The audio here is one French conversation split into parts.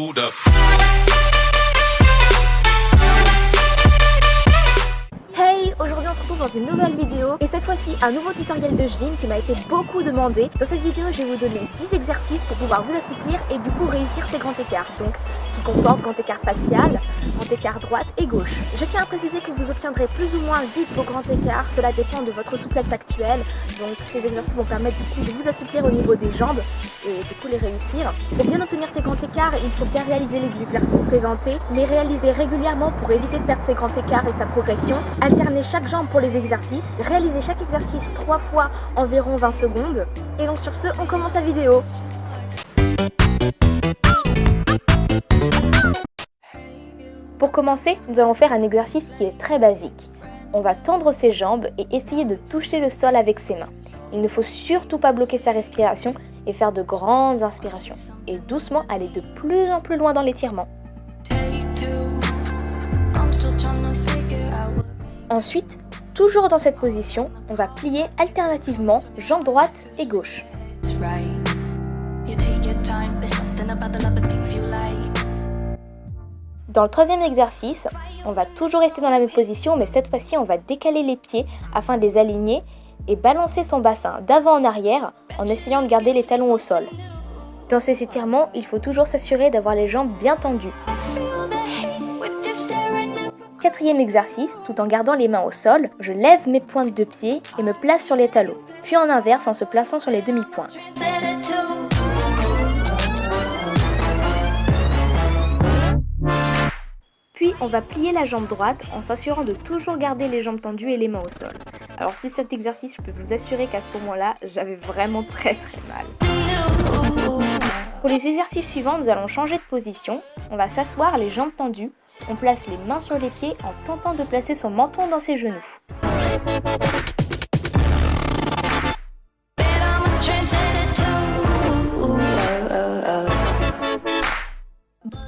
hold up. Hey, aujourd'hui on se retrouve dans une nouvelle vidéo et cette fois-ci un nouveau tutoriel de gym qui m'a été beaucoup demandé. Dans cette vidéo je vais vous donner 10 exercices pour pouvoir vous assouplir et du coup réussir ces grands écarts. Donc qui comportent grand écart facial, grand écart droite et gauche. Je tiens à préciser que vous obtiendrez plus ou moins vite vos grands écarts, cela dépend de votre souplesse actuelle. Donc ces exercices vont permettre du coup de vous assouplir au niveau des jambes et du coup les réussir. Pour bien obtenir ces grands écarts, il faut bien réaliser les exercices présentés, les réaliser régulièrement pour éviter de perdre ces grands écarts et sa progression, alterner chaque jambe pour les exercices, réaliser chaque exercice 3 fois environ 20 secondes. Et donc sur ce, on commence la vidéo. Pour commencer, nous allons faire un exercice qui est très basique. On va tendre ses jambes et essayer de toucher le sol avec ses mains. Il ne faut surtout pas bloquer sa respiration et faire de grandes inspirations. Et doucement aller de plus en plus loin dans l'étirement. Ensuite, toujours dans cette position, on va plier alternativement jambe droite et gauche. Dans le troisième exercice, on va toujours rester dans la même position, mais cette fois-ci, on va décaler les pieds afin de les aligner et balancer son bassin d'avant en arrière en essayant de garder les talons au sol. Dans ces étirements, il faut toujours s'assurer d'avoir les jambes bien tendues. Quatrième exercice, tout en gardant les mains au sol, je lève mes pointes de pied et me place sur les talons, puis en inverse en se plaçant sur les demi-pointes. Puis on va plier la jambe droite en s'assurant de toujours garder les jambes tendues et les mains au sol. Alors si cet exercice, je peux vous assurer qu'à ce moment-là, j'avais vraiment très mal. Pour les exercices suivants, nous allons changer de position. On va s'asseoir les jambes tendues. On place les mains sur les pieds en tentant de placer son menton dans ses genoux.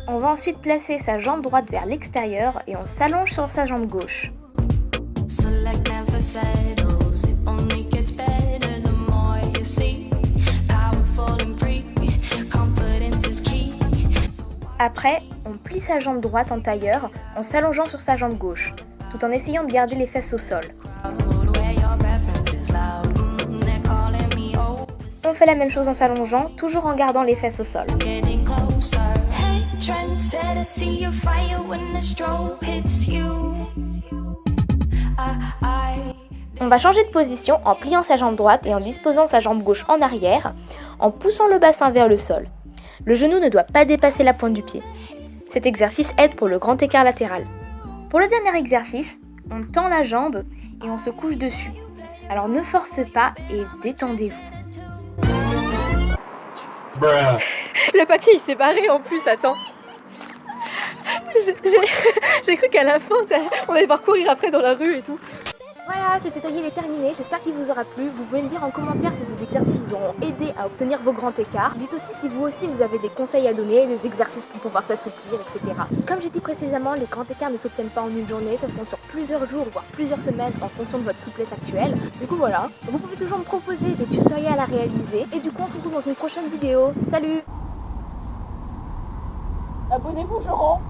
On va ensuite placer sa jambe droite vers l'extérieur et on s'allonge sur sa jambe gauche. Après, on plie sa jambe droite en tailleur en s'allongeant sur sa jambe gauche, tout en essayant de garder les fesses au sol. On fait la même chose en s'allongeant, toujours en gardant les fesses au sol. On va changer de position en pliant sa jambe droite et en disposant sa jambe gauche en arrière, en poussant le bassin vers le sol. Le genou ne doit pas dépasser la pointe du pied. Cet exercice aide pour le grand écart latéral. Pour le dernier exercice, on tend la jambe et on se couche dessus. Alors ne forcez pas et détendez-vous. Le papier il s'est barré en plus, attends. J'ai cru qu'à la fin, on allait devoir courir après dans la rue et tout. Voilà, ce tutoriel est terminé, j'espère qu'il vous aura plu. Vous pouvez me dire en commentaire si ces exercices vous auront aidé à obtenir vos grands écarts. Dites aussi si vous aussi vous avez des conseils à donner, des exercices pour pouvoir s'assouplir, etc. Comme j'ai dit précédemment, les grands écarts ne s'obtiennent pas en une journée, ça se compte sur plusieurs jours, voire plusieurs semaines en fonction de votre souplesse actuelle. Du coup voilà, vous pouvez toujours me proposer des tutoriels à réaliser. Et du coup on se retrouve dans une prochaine vidéo. Salut! Abonnez-vous, je rentre.